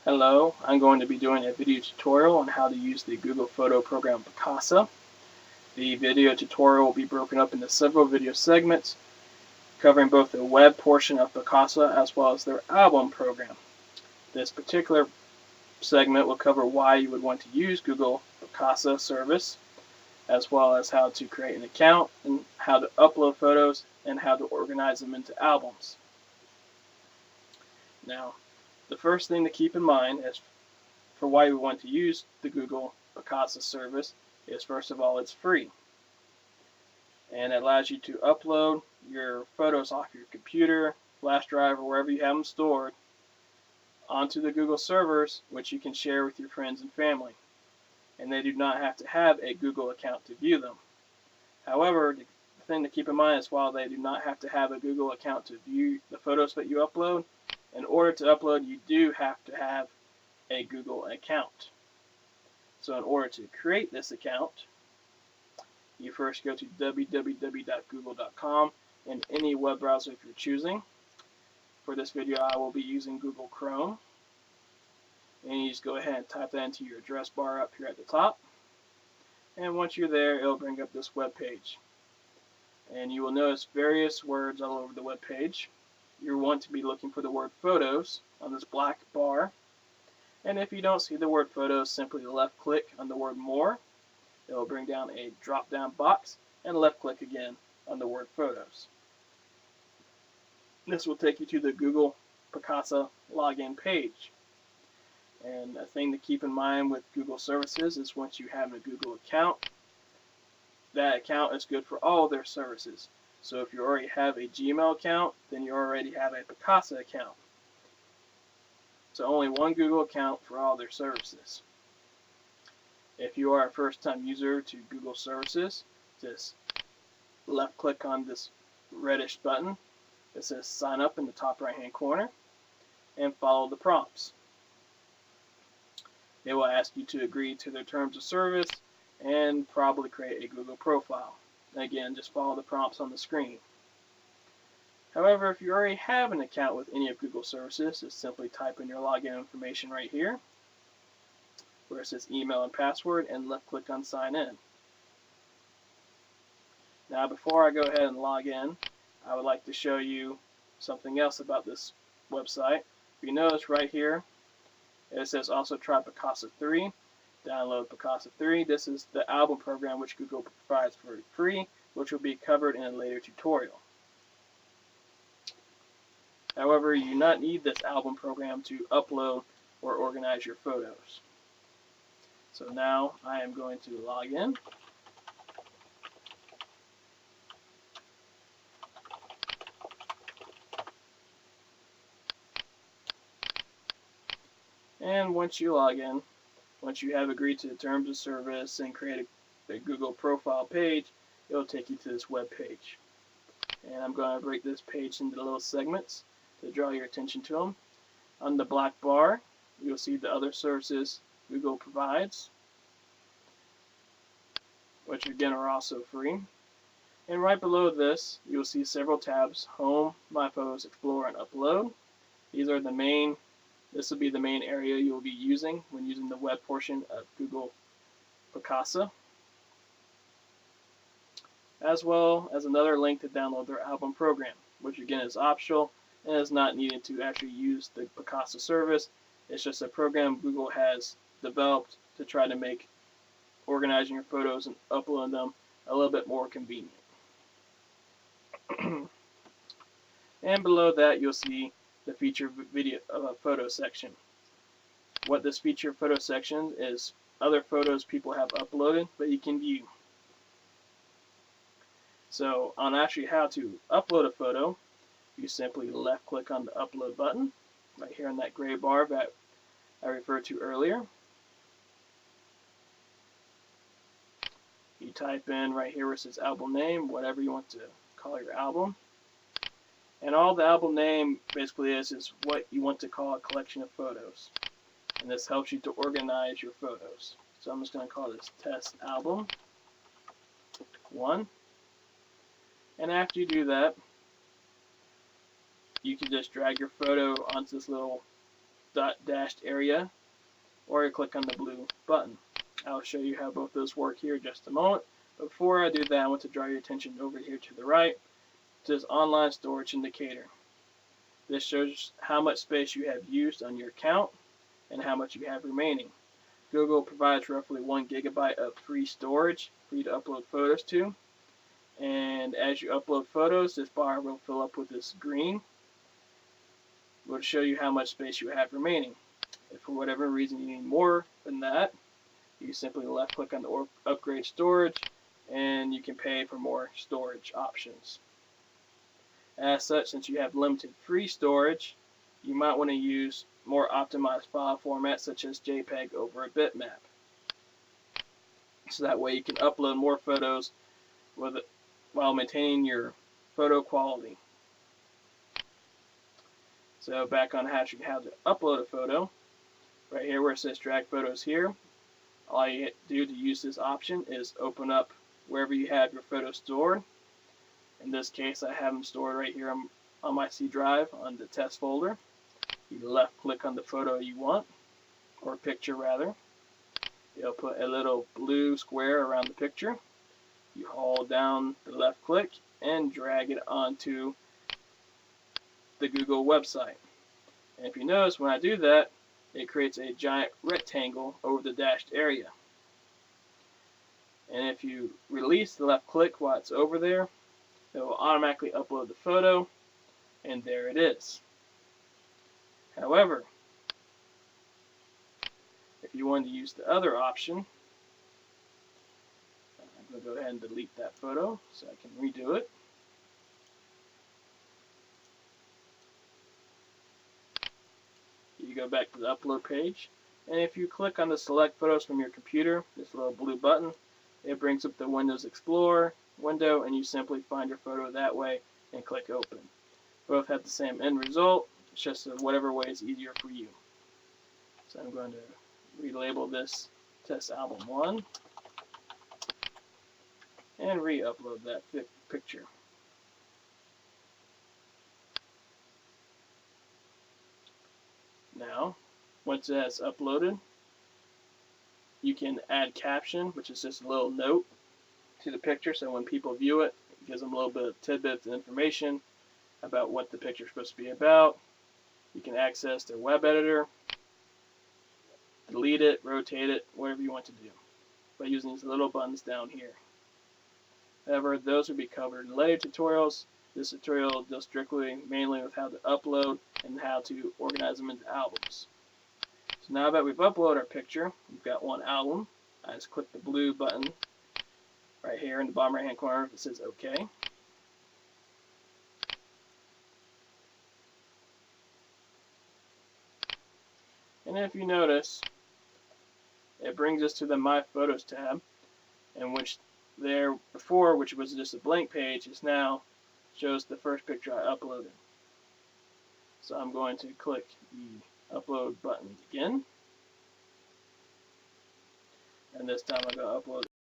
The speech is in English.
Hello, I'm going to be doing a video tutorial on how to use the Google Photo program Picasa. The video tutorial will be broken up into several video segments covering both the web portion of Picasa as well as their album program. This particular segment will cover why you would want to use Google Picasa service, as well as how to create an account and how to upload photos and how to organize them into albums. Now, the first thing to keep in mind is for why we want to use the Google Picasa service is, first of all, it's free. And it allows you to upload your photos off your computer, flash drive, or wherever you have them stored onto the Google servers, which you can share with your friends and family. And they do not have to have a Google account to view them. However, the thing to keep in mind is while they do not have to have a Google account to view the photos that you upload, in order to upload, you do have to have a Google account. So in order to create this account, you first go to www.google.com in any web browser if you're choosing. For this video, I will be using Google Chrome. And you just go ahead and type that into your address bar up here at the top. And once you're there, it'll bring up this web page. And you will notice various words all over the web page. You want to be looking for the word photos on this black bar. And if you don't see the word photos, simply left click on the word more. It will bring down a drop down box and left click again on the word photos. This will take you to the Google Picasa login page. And a thing to keep in mind with Google services is once you have a Google account, that account is good for all their services. So if you already have a Gmail account, then you already have a Picasa account. So only one Google account for all their services. If you are a first-time user to Google services, just left click on this reddish button that says sign up in the top right hand corner and follow the prompts. It will ask you to agree to their terms of service and probably create a Google profile. Again, just follow the prompts on the screen. However, if you already have an account with any of Google services, just simply type in your login information right here, where it says email and password, and left click on sign in. Now, before I go ahead and log in, I would like to show you something else about this website. If you notice right here, it says also try Picasa 3. Download Picasa 3. This is the album program which Google provides for free, which will be covered in a later tutorial. However, you do not need this album program to upload or organize your photos. So now I am going to log in. And once you log in, once you have agreed to the terms of service and create a Google profile page, it will take you to this web page. And I'm going to break this page into little segments to draw your attention to them. On the black bar, you'll see the other services Google provides, which again are also free. And right below this, you'll see several tabs: Home, My Photos, Explore, and Upload. These are the main. This will be the main area you will be using when using the web portion of Google Picasa, as well as another link to download their album program, which again is optional and is not needed to actually use the Picasa service. It's just a program Google has developed to try to make organizing your photos and uploading them a little bit more convenient. And below that, you'll see the feature video photo section. What this feature photo section is other photos people have uploaded that you can view. So on actually how to upload a photo, you simply left click on the upload button right here in that gray bar that I referred to earlier. You type in right here where it says album name, whatever you want to call your album. And all the album name basically is what you want to call a collection of photos. And this helps you to organize your photos. So I'm just going to call this Test Album 1. And after you do that, you can just drag your photo onto this little dashed area, or you click on the blue button. I'll show you how both those work here in just a moment. But before I do that, I want to draw your attention over here to the right to this online storage indicator. This shows how much space you have used on your account and how much you have remaining. Google provides roughly 1 gigabyte of free storage for you to upload photos to. And as you upload photos, this bar will fill up with this green. It will show you how much space you have remaining. If for whatever reason you need more than that, you simply left click on the upgrade storage and you can pay for more storage options. As such, since you have limited free storage, you might want to use more optimized file formats such as JPEG over a bitmap. So that way you can upload more photos while maintaining your photo quality. So back on how to upload a photo, right here where it says drag photos here, all you do to use this option is open up wherever you have your photos stored. In this case, I have them stored right here on my C drive on the test folder. You left click on the photo you want, or picture rather. You'll put a little blue square around the picture. You hold down the left click and drag it onto the Google website. And if you notice, when I do that, it creates a giant rectangle over the dashed area. And if you release the left click while it's over there, it will automatically upload the photo, and there it is. However, if you wanted to use the other option, I'm going to go ahead and delete that photo so I can redo it. You go back to the upload page, and if you click on the select photos from your computer, this little blue button, it brings up the Windows Explorer window, and you simply find your photo that way and click open. Both have the same end result, it's just whatever way is easier for you. So I'm going to relabel this test album 1 and re-upload that picture. Now, once that's uploaded, you can add caption, which is just a little note to the picture, so when people view it, it gives them a little bit of tidbits of information about what the picture is supposed to be about. You can access their web editor, delete it, rotate it, whatever you want to do by using these little buttons down here. However, those will be covered in later tutorials. This tutorial deals strictly mainly with how to upload and how to organize them into albums. So now that we've uploaded our picture, we've got one album. I just click the blue button right here in the bottom right hand corner that says OK. And if you notice, it brings us to the My Photos tab, in which there before, which was just a blank page, is now shows the first picture I uploaded. So I'm going to click the upload button again, and this time I'm going to upload